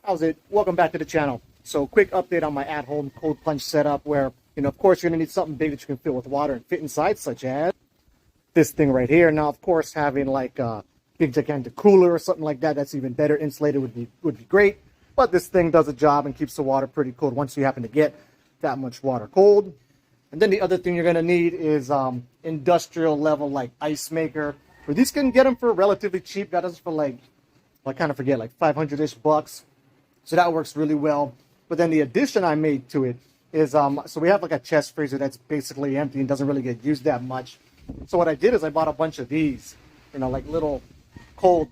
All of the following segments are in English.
How's it? Welcome back to the channel. So quick update on my at-home cold plunge setup where, of course you're going to need something big that you can fill with water and fit inside, such as this thing right here. Now, of course, having like a big gigantic cooler or something like that, that's even better insulated would be great. But this thing does a job and keeps the water pretty cold once you happen to get that much water cold. And then the other thing you're going to need is industrial level like ice maker. Where these can get them for relatively cheap. Got us for like, I kind of forget, like 500-ish bucks. So that works really well. But then the addition I made to it is, so we have like a chest freezer that's basically empty and doesn't really get used that much. So what I did is I bought a bunch of these, like little cold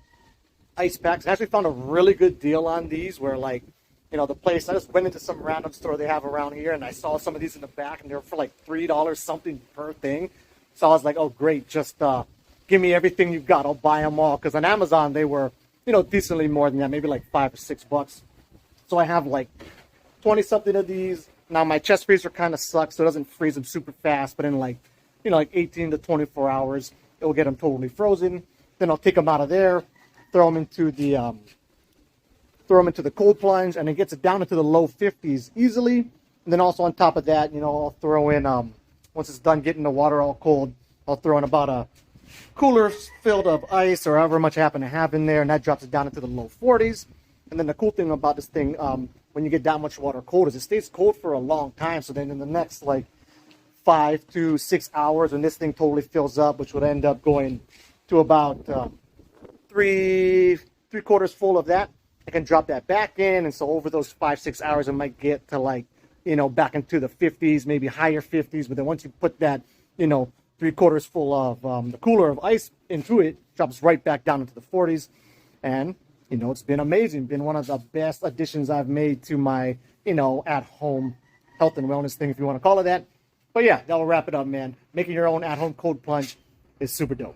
ice packs. I actually found a really good deal on these where like, the place, I just went into some random store they have around here and I saw some of these in the back and they were for like $3 something per thing. So I was like, oh great, just give me everything you've got. I'll buy them all. Because on Amazon they were, decently more than that, maybe like $5 or $6. So I have like 20 something of these. Now my chest freezer kind of sucks, so it doesn't freeze them super fast, but in like, like 18 to 24 hours, it will get them totally frozen. Then I'll take them out of there, throw them into the cold plunge, and it gets it down into the low 50s easily. And then also on top of that, I'll throw in, once it's done getting the water all cold, I'll throw in about a cooler filled of ice or however much I happen to have in there, and that drops it down into the low 40s. And then the cool thing about this thing, when you get that much water cold, is it stays cold for a long time. So then in the next like 5 to 6 hours, when this thing totally fills up, which would end up going to about three quarters full of that, I can drop that back in. And so over those 5-6 hours, I might get to like, back into the 50s, maybe higher 50s. But then once you put that, 3/4 full of the cooler of ice into it, drops right back down into the 40s. And, it's been amazing. Been one of the best additions I've made to my, at-home health and wellness thing, if you want to call it that. But yeah, that'll wrap it up, man. Making your own at-home cold plunge is super dope.